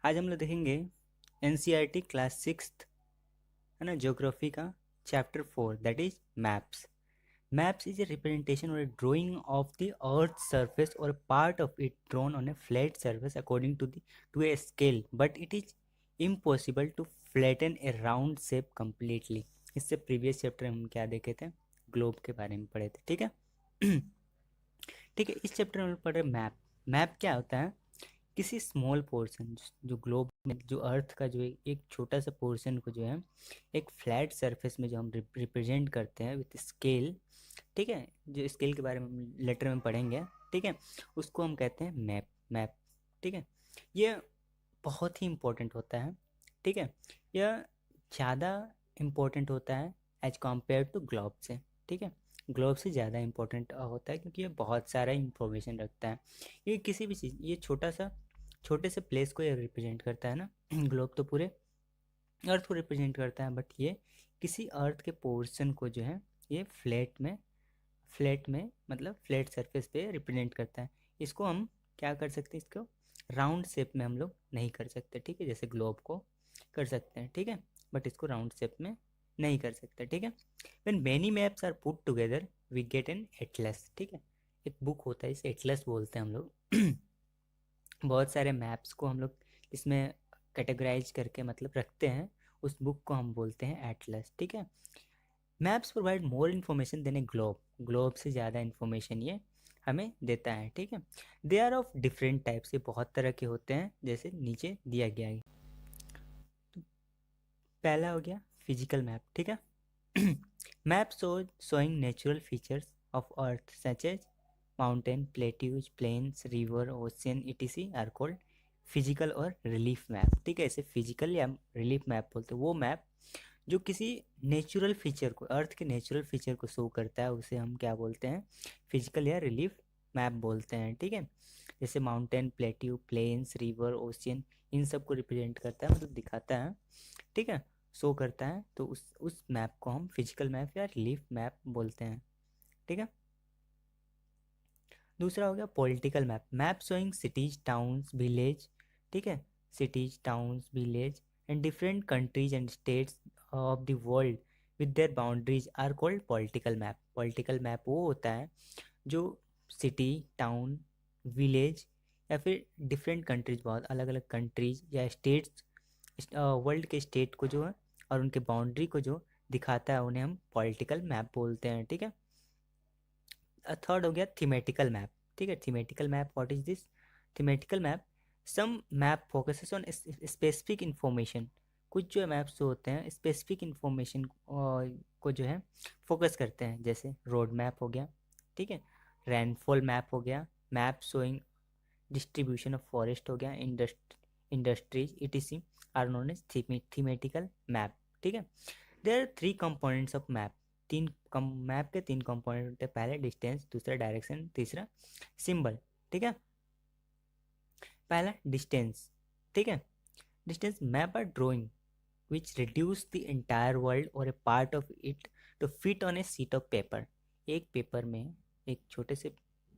आज हम लोग देखेंगे एनसीईआरटी क्लास 6th है ना, ज्योग्राफी का chapter 4 that is maps. Maps is a representation or a drawing of the Earth's surface or a part of it drawn on a flat surface according to a scale, but it is impossible to flatten a round shape completely. इससे previous chapter हम क्या देखे थे, globe के बारे में पढ़े थे. ठीक है. ठीक है, इस चैप्टर में पढ़ रहे मैप. मैप क्या होता है? किसी स्मॉल पोर्शन जो ग्लोब में, जो अर्थ का जो एक छोटा सा पोर्शन को जो है एक फ्लैट सरफेस में जो हम रिप्रेजेंट करते हैं विथ स्केल. ठीक है, जो स्केल के बारे में लेटर में पढ़ेंगे. ठीक है, उसको हम कहते हैं मैप. मैप. ठीक है, ये बहुत ही इम्पोर्टेंट होता है. ठीक है, यह ज़्यादा इम्पोर्टेंट होता है एज कम्पेयर टू ग्लोब से. ठीक है, ग्लोब से ज़्यादा इम्पोर्टेंट होता है क्योंकि ये बहुत सारा इंफॉर्मेशन रखता है. ये किसी भी चीज़, ये छोटे से प्लेस को ये रिप्रेजेंट करता है ना. ग्लोब तो पूरे अर्थ को रिप्रेजेंट करता है, बट ये किसी अर्थ के पोर्शन को जो है ये फ्लैट में मतलब फ्लैट सरफेस पे रिप्रेजेंट करता है. इसको हम क्या कर सकते हैं, इसको राउंड शेप में हम लोग नहीं कर सकते. ठीक है, जैसे ग्लोब को कर सकते हैं. ठीक है, बट इसको राउंड शेप में नहीं कर सकते. ठीक है, when many maps are put together we get an atlas. ठीक है, एक बुक होता है, इसे एटलस बोलते हैं हम लोग. बहुत सारे मैप्स को हम लोग इसमें कैटेगराइज करके मतलब रखते हैं, उस बुक को हम बोलते हैं एटलस. ठीक है, maps provide more information than a globe. Globe से ज़्यादा इन्फॉर्मेशन ये हमें देता है. ठीक है, they are of different types, ये बहुत तरह के होते हैं जैसे नीचे दिया गया है. तो पहला हो गया फिजिकल मैप. ठीक है, map showing natural features of earth such as mountain, plateaus, plains, river, ocean etc are called physical और रिलीफ मैप. ठीक है, इसे फिजिकल या रिलीफ मैप बोलते हैं. वो मैप जो किसी नेचुरल फीचर को, अर्थ के नेचुरल फीचर को शो करता है, उसे हम क्या बोलते हैं, फिजिकल या रिलीफ मैप बोलते हैं. ठीक है, जैसे mountain, plateau, plains, river, ocean, इन सब को रिप्रेजेंट करता है, मतलब दिखाता है. ठीक है, शो करता है, तो उस मैप को हम फिजिकल मैप या रिलीफ मैप बोलते हैं. ठीक है, दूसरा हो गया political map. Map showing cities, towns, village. ठीक है, cities, towns, village and different countries and states of the world with their boundaries are called political map. Political map वो होता है जो सिटी, टाउन, विलेज या फिर डिफरेंट कंट्रीज, बहुत अलग अलग कंट्रीज या स्टेट्स, वर्ल्ड के स्टेट को जो है और उनके बाउंड्री को जो दिखाता है, उन्हें हम पॉलिटिकल मैप बोलते हैं. ठीक है, थर्ड हो गया थीमेटिकल मैप. ठीक है, thematical map, what is this? Thematical map, some map focuses on specific information. कुछ जो मैप्स जो होते हैं स्पेसिफिक इंफॉर्मेशन को जो है फोकस करते हैं, जैसे रोड मैप हो गया. ठीक है, रेनफॉल मैप हो गया, map showing distribution of forest हो गया, industries etc are known as thematical map. ठीक है, there are 3 components of map. Map के 3 कंपोनेंट होते हैं. पहले डिस्टेंस, दूसरा डायरेक्शन, तीसरा सिंबल. ठीक है, पहला डिस्टेंस. ठीक है, distance map are drawing which reduce the entire world or a part of it to fit on a sheet of paper. एक पेपर में, एक छोटे से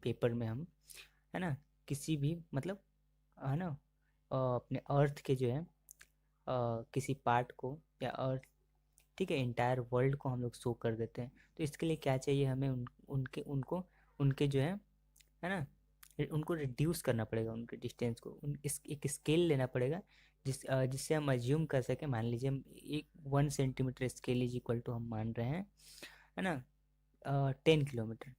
पेपर में हम, है ना, किसी भी मतलब, है ना, अपने अर्थ के जो है किसी पार्ट को या अर्थ, ठीक है, इंटायर वर्ल्ड को हम लोग शो कर देते हैं. तो इसके लिए क्या चाहिए हमें, उनके जो है ना, उनको रिड्यूस करना पड़ेगा, उनके डिस्टेंस को. एक स्केल लेना पड़ेगा जिससे हम अज्यूम कर सकें. मान लीजिए हम एक 1 centimetre scale is equal to हम मान रहे हैं, है ना, 10 किलोमीटर.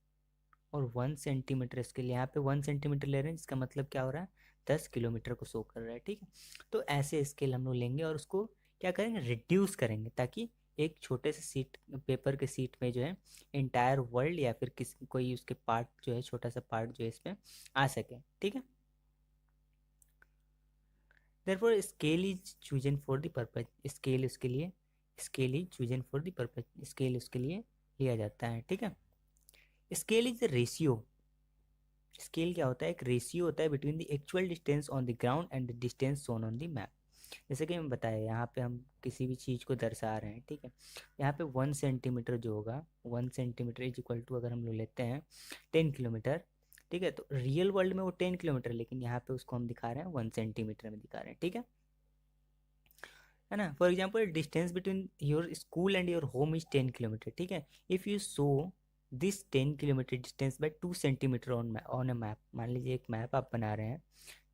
और 1 सेंटीमीटर स्केल, यहाँ पे 1 सेंटीमीटर ले रहे हैं, जिसका मतलब क्या हो रहा है, 10 किलोमीटर को शो कर रहा है. ठीक है, तो ऐसे स्केल हम लोग लेंगे और उसको क्या करेंगे, रिड्यूस करेंगे, ताकि एक छोटे से सीट, पेपर के सीट में जो है इंटायर वर्ल्ड या फिर कोई उसके पार्ट जो है, छोटा सा पार्ट जो है इसमें आ सके. ठीक है, therefore scale is chosen for the purpose. Scale उसके लिए, scale is chosen for the purpose, scale उसके लिए लिया जाता है. ठीक है, scale is the ratio. Scale क्या होता है, एक रेशियो होता है between the actual distance on the ground and the distance shown on the map. जैसे कि मैं बताया, यहाँ पे हम किसी भी चीज़ को दर्शा रहे हैं. ठीक है, यहाँ पे 1 सेंटीमीटर जो होगा, 1 सेंटीमीटर इज इक्वल टू, अगर हम लोग लेते हैं 10 किलोमीटर, ठीक है। तो रियल वर्ल्ड में वो 10 किलोमीटर, लेकिन यहाँ पे उसको हम दिखा रहे हैं 1 सेंटीमीटर में दिखा रहे हैं, ठीक है ना। For example distance between your school and your home is 10 kilometre, ठीक है। If you show this 10 kilometre distance by 2 centimetre on a map, मान लीजिए एक मैप आप बना रहे हैं,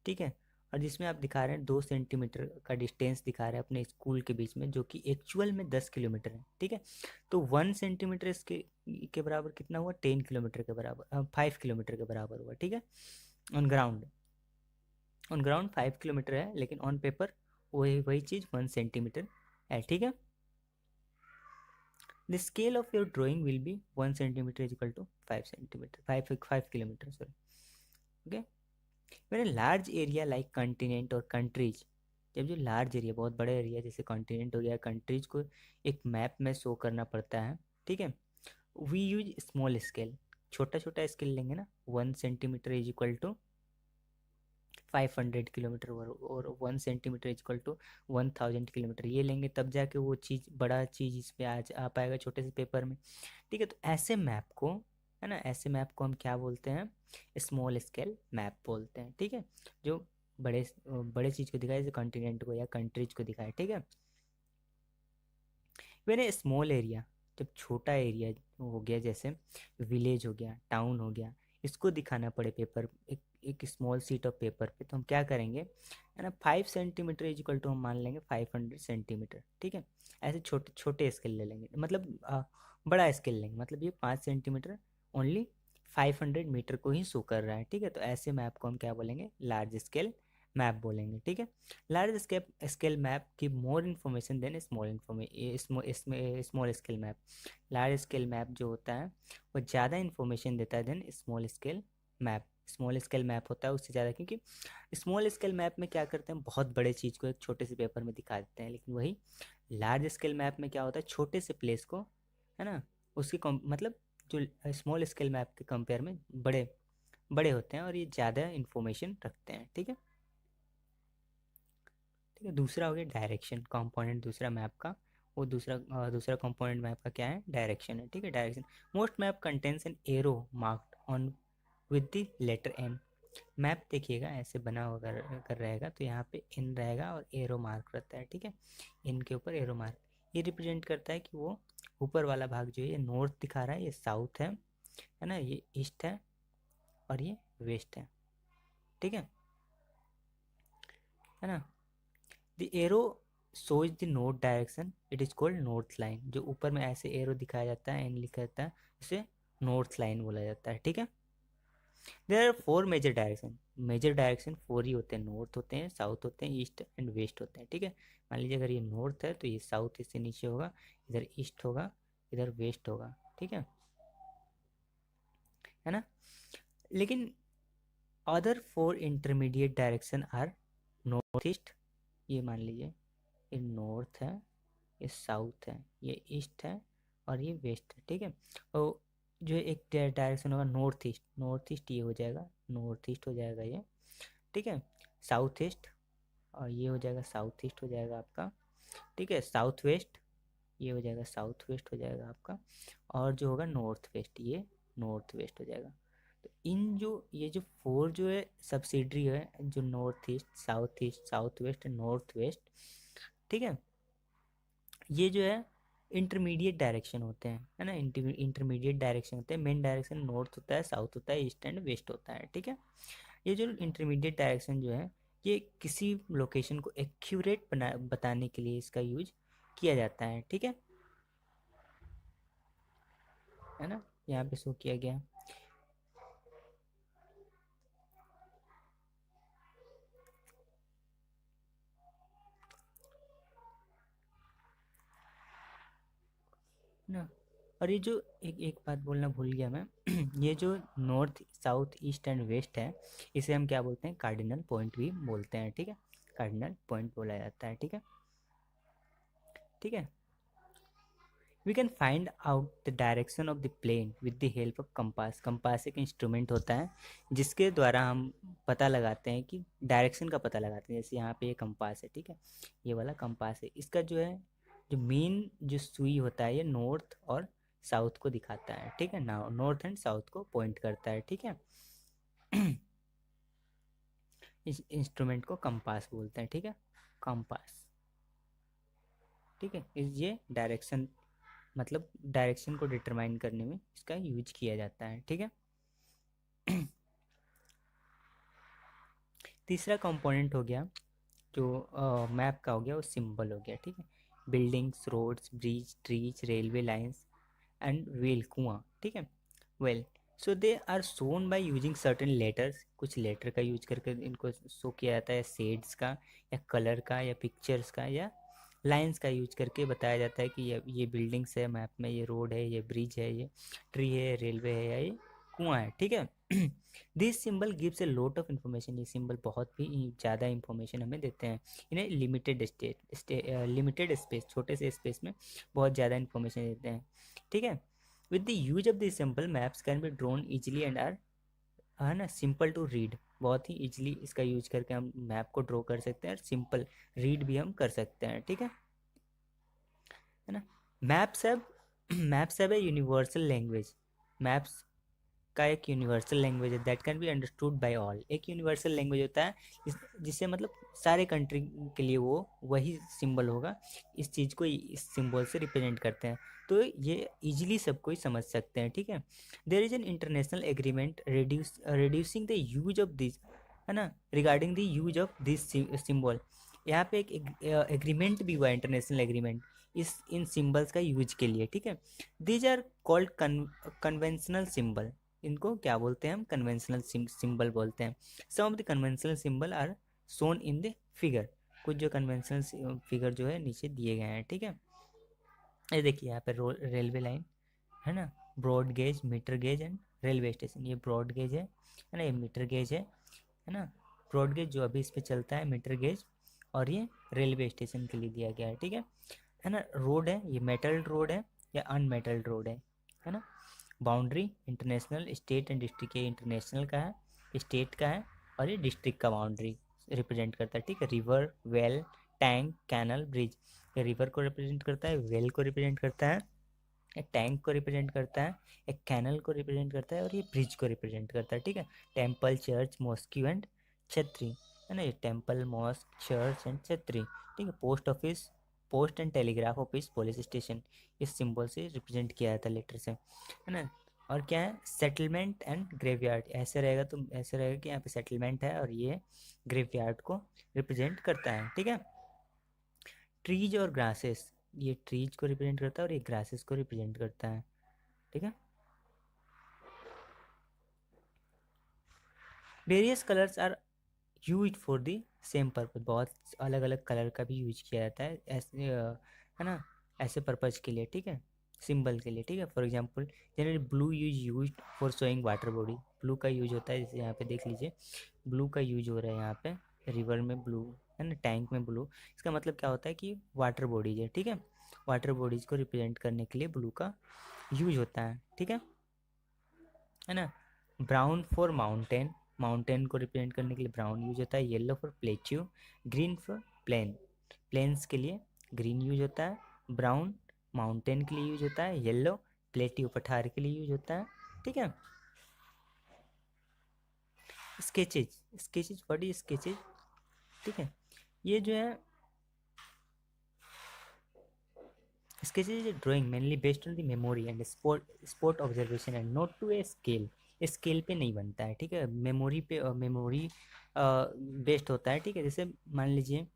ठीक है, और जिसमें आप दिखा रहे हैं 2 सेंटीमीटर का डिस्टेंस दिखा रहे हैं अपने स्कूल के बीच में, जो कि एक्चुअल में 10 किलोमीटर है, ठीक है। तो 1 सेंटीमीटर इसके बराबर कितना हुआ, 10 किलोमीटर के बराबर, 5 किलोमीटर के बराबर हुआ, ठीक है। ऑन ग्राउंड 5 किलोमीटर है, लेकिन ऑन पेपर वही वही चीज़ 1 सेंटीमीटर है, ठीक है। The scale of your drawing will be 1 centimetre is equal to 5 centimetre, 5 kilometre, sorry, okay. मैंने लार्ज एरिया लाइक कंटिनेंट और कंट्रीज, जब जो लार्ज एरिया, बहुत बड़ा एरिया जैसे कॉन्टिनेंट हो गया, कंट्रीज को एक मैप में शो करना पड़ता है, ठीक है। वी यूज स्मॉल स्केल, छोटा छोटा स्केल लेंगे ना, 1 centimetre is equal to 500 kilometre, और 1 centimetre is equal to 1000 kilometre, ये लेंगे तब जाके वो चीज़, बड़ा चीज़ इस पे आ पाएगा छोटे से पेपर में, ठीक है। तो ऐसे मैप को, है ना, ऐसे मैप को हम क्या बोलते हैं, स्मॉल स्केल मैप बोलते हैं, ठीक है। जो बड़े बड़े चीज़ को दिखाए, जैसे कॉन्टिनेंट को या कंट्रीज को दिखाए, ठीक है। वेन स्मॉल एरिया, जब छोटा एरिया हो गया, जैसे विलेज हो गया, टाउन हो गया, इसको दिखाना पड़े पेपर, एक स्मॉल सीट ऑफ पेपर पे, तो हम क्या करेंगे, है ना, 5 सेंटीमीटर इज इक्वल टू हम मान लेंगे 500 सेंटीमीटर, ठीक है। ऐसे छोटे छोटे स्केल ले लेंगे, मतलब बड़ा स्केल लेंगे, मतलब ये 5 सेंटीमीटर ओनली 500 मीटर को ही शो कर रहा है, ठीक है। तो ऐसे मैप को हम क्या बोलेंगे, लार्ज स्केल मैप बोलेंगे, ठीक है। लार्ज स्केल मैप की more information than small scale map, large scale map जो होता है वो ज़्यादा इन्फॉर्मेशन देता है than small scale map. Small scale map होता है उससे ज़्यादा, क्योंकि स्मॉल स्केल मैप में क्या करते हैं, बहुत बड़े चीज़ को एक छोटे से पेपर में दिखा देते हैं, लेकिन वही लार्ज स्केल मैप में क्या होता है, छोटे से प्लेस को, है ना, उसकी मतलब जो स्मॉल स्केल मैप के कंपेयर में बड़े बड़े होते हैं, और ये ज़्यादा इन्फॉर्मेशन रखते हैं, ठीक है। ठीक है, दूसरा हो गया डायरेक्शन कंपोनेंट, दूसरा मैप का, वो दूसरा कंपोनेंट मैप का क्या है, डायरेक्शन है, ठीक है। Direction, most map contains an arrow marked on with the letter N. Map देखिएगा ऐसे बना हुआ कर रहेगा, तो यहाँ पे एन रहेगा और एरो मार्क रहता है, ठीक है। एन के ऊपर एरो मार्क, ये रिप्रेजेंट करता है कि वो ऊपर वाला भाग जो है, ये नॉर्थ दिखा रहा है, ये साउथ है ना, ये ईस्ट है और ये वेस्ट है, ठीक है ना। The arrow shows the north direction, it is called north line. जो ऊपर में ऐसे एरो दिखाया जाता है, एन लिखा जाता है, उसे नॉर्थ लाइन बोला जाता है, ठीक है। देयर आर 4 मेजर डायरेक्शन 4 ही होते हैं, नॉर्थ होते हैं, साउथ होते हैं, ईस्ट एंड वेस्ट होते हैं, ठीक है। मान लीजिए अगर ये नॉर्थ है तो ये साउथ इससे नीचे होगा, इधर ईस्ट होगा, इधर वेस्ट होगा, ठीक है ना। लेकिन other 4 intermediate direction are north east, ये मान लीजिए ये नॉर्थ है, ये साउथ है, ये ईस्ट है और ये वेस्ट है, ठीक है। और जो एक डायरेक्शन होगा नॉर्थ ईस्ट ये हो जाएगा, नॉर्थ ईस्ट हो जाएगा ये, ठीक है। साउथ ईस्ट, और ये हो जाएगा साउथ ईस्ट हो जाएगा आपका, ठीक है। साउथ वेस्ट, ये हो जाएगा साउथ वेस्ट हो जाएगा आपका, और जो होगा नॉर्थ वेस्ट, ये नॉर्थ वेस्ट हो जाएगा। तो इन जो ये जो 4 जो है सब्सिडरी है, जो north east south west and north west, ठीक है, ये जो है इंटरमीडिएट डायरेक्शन होते हैं, है ना। इंटरमीडिएट डायरेक्शन होते हैं, मेन डायरेक्शन नॉर्थ होता है, साउथ होता है, ईस्ट एंड वेस्ट होता है, ठीक है। ये जो इंटरमीडिएट डायरेक्शन जो है, ये किसी लोकेशन को एक्यूरेट बताने के लिए इसका यूज किया जाता है, ठीक है ना। यहाँ पे शो किया गया, है ना। और ये जो एक एक बात बोलना भूल गया मैं ये जो north south east and west है, इसे हम क्या बोलते हैं, कार्डिनल पॉइंट भी बोलते हैं, ठीक है। कार्डिनल पॉइंट बोला जाता है, ठीक है। We can find out the direction of the plane with the help of compass. Compass एक इंस्ट्रूमेंट होता है जिसके द्वारा हम पता लगाते हैं कि डायरेक्शन का पता लगाते हैं। जैसे यहाँ पे ये कंपास है, ठीक है, ये वाला कंपास है, इसका जो है जो मेन जो सुई होता है, ये नॉर्थ और साउथ को दिखाता है, ठीक है ना, नॉर्थ एंड साउथ को पॉइंट करता है, ठीक है। इस इंस्ट्रूमेंट को कंपास बोलते हैं, ठीक है, कंपास, ठीक है। ये डायरेक्शन, मतलब डायरेक्शन को डिटरमाइन करने में इसका यूज किया जाता है, ठीक है। तीसरा कंपोनेंट हो गया जो मैप का हो गया, वो सिंबल हो गया, ठीक है। Buildings, roads, bridge, trees, railway lines and well, कुआं, ठीक है, well. So they are shown by using certain letters, कुछ लेटर का यूज करके इनको शो किया जाता है, शेड्स का या कलर का या पिक्चर्स का या लाइंस का यूज करके बताया जाता है कि ये बिल्डिंग्स है मैप में, ये रोड है, ये ब्रिज है, ये ट्री है, रेलवे है, या ये कुआं है, ठीक है। This symbol gives a lot of information, ये सिंबल बहुत भी ज़्यादा इन्फॉर्मेशन हमें देते हैं। इन्हें लिमिटेड स्पेस, छोटे से स्पेस में बहुत ज़्यादा इन्फॉर्मेशन देते हैं, ठीक है। With the use of this symbol maps can be drawn easily and are, है ना, सिंपल टू रीड, बहुत ही इजीली इसका यूज करके हम मैप को ड्रॉ कर सकते हैं और सिंपल रीड भी हम कर सकते हैं, ठीक है ना। Maps have maps have a universal language, maps का एक यूनिवर्सल लैंग्वेज है that can be understood by all, एक यूनिवर्सल लैंग्वेज होता है जिससे मतलब सारे कंट्री के लिए वो वही सिंबल होगा, इस चीज़ को इस सिंबल से रिप्रेजेंट करते हैं, तो ये इजीली सब कोई समझ सकते हैं, ठीक है। There is an international agreement reducing the use of this, है ना, regarding the use of this symbol, यहाँ पे एक एग्रीमेंट भी हुआ, इंटरनेशनल एग्रीमेंट इस इन सिंबल्स का यूज के लिए, ठीक है। These are called conventional symbol, इनको क्या बोलते हैं हम, कन्वेंशनल सिंबल बोलते हैं। Some of the conventional symbol are shown in the figure, कुछ जो कन्वेंशनल फिगर जो है नीचे दिए गए हैं, ठीक है। ये देखिए यहाँ पे रेलवे लाइन, है ना, broad gauge, metre gauge and railway station, ये ब्रॉड गेज है ना, ये मीटर गेज है ना, ब्रॉड गेज जो अभी इस पे चलता है, मीटर गेज, और ये रेलवे स्टेशन के लिए दिया गया है ना। रोड है, ये मेटल्ड रोड है या अनमेटल्ड रोड है ना। Boundary, international, state and district, ये इंटरनेशनल का है, स्टेट का है, और ये डिस्ट्रिक्ट का बाउंड्री रिप्रेजेंट करता है, ठीक है। River, well, tank, canal, bridge, ये रिवर को रिप्रेजेंट करता है, वेल को रिप्रेजेंट करता है, एक टैंक को रिप्रेजेंट करता है, एक कैनल को रिप्रेजेंट करता है, और ये ब्रिज को रिप्रेजेंट करता है, ठीक है। टेम्पल, चर्च, मॉस्क्यू एंड छतरी, है ना, ये टेम्पल, मॉस्क, चर्च एंड छतरी, ठीक है। Post office, post and telegraph office, police station, इस सिंबल से रिप्रेजेंट किया जाता है, लेटर से, है ना। और क्या है, सेटलमेंट एंड ग्रेवयार्ड, ऐसे रहेगा तो ऐसे रहेगा कि यहाँ पे सेटलमेंट है और ये ग्रेवयार्ड को रिप्रेजेंट करता है, ठीक है। ट्रीज और ग्रासेस, ये ट्रीज को रिप्रेजेंट करता है और ये ग्रासेस को रिप्रेजेंट करता है, ठीक है। Various colours are use for the same purpose, बहुत अलग अलग कलर का भी यूज किया जाता है ऐसे, है ना, ऐसे पर्पज के लिए, ठीक है, सिंबल के लिए, ठीक है। For example generally blue use for showing water body, blue का यूज होता है, जैसे यहाँ पे देख लीजिए ब्लू का यूज हो रहा है यहाँ पे, रिवर में ब्लू, है ना, टैंक में ब्लू, इसका मतलब क्या होता है कि वाटर बॉडीज है, ठीक है, वाटर बॉडीज को रिप्रेजेंट करने के लिए ब्लू का यूज होता है, ठीक है ना। ब्राउन फॉर माउंटेन, माउंटेन को रिप्रेजेंट करने के लिए ब्राउन यूज होता है। Yellow for plateau, green for plain, plains के लिए ग्रीन यूज होता है। ब्राउन माउंटेन के लिए यूज होता है, येलो प्लेट्यू पठार के लिए यूज होता है, ठीक है। Sketches, sketches what is sketches, ठीक है, ये जो है sketches is a drawing mainly based on the memory and spot observation and not to a scale, scale पे नहीं बनता है, ठीक है, मेमोरी पे, मेमोरी बेस्ड होता है, ठीक है। जैसे मान लीजिए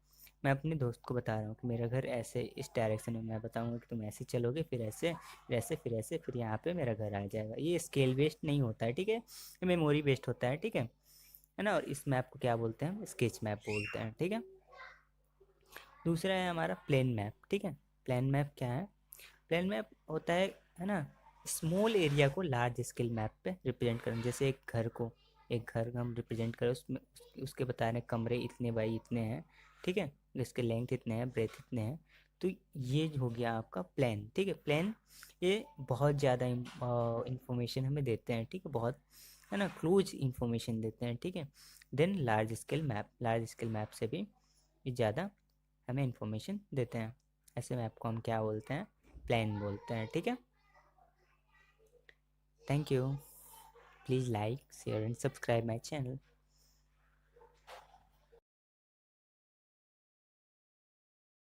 मैं अपने दोस्त को बता रहा हूँ कि मेरा घर ऐसे इस डायरेक्शन में, मैं बताऊँगा कि तुम ऐसे चलोगे, फिर ऐसे, फिर ऐसे, फिर ऐसे, फिर यहाँ पे मेरा घर आ जाएगा, ये स्केल बेस्ड नहीं होता है, ठीक है, ये मेमोरी बेस्ड होता है, ठीक है ना। और इस मैप को क्या बोलते हैं, स्केच मैप बोलते हैं, ठीक है। दूसरा है हमारा प्लेन मैप, ठीक है। प्लेन मैप क्या है, प्लेन मैप होता है ना, स्मॉल एरिया को लार्ज स्केल मैप पे रिप्रेजेंट करना, जैसे एक घर हम रिप्रेजेंट करें, उसमें उसके बता रहे कमरे इतने बाई इतने हैं, ठीक है, इसके लेंथ इतने हैं, ब्रेथ इतने हैं, तो ये हो गया आपका प्लान, ठीक है। प्लान ये बहुत ज़्यादा इंफॉर्मेशन हमें देते हैं, ठीक है, बहुत, है ना, क्लोज इंफॉर्मेशन देते हैं, ठीक है। देन लार्ज स्केल मैप से भी ये ज़्यादा हमें इंफॉर्मेशन देते हैं, ऐसे मैप को हम क्या बोलते हैं, प्लान बोलते हैं, ठीक है। Thank you. Please like, share and subscribe my channel.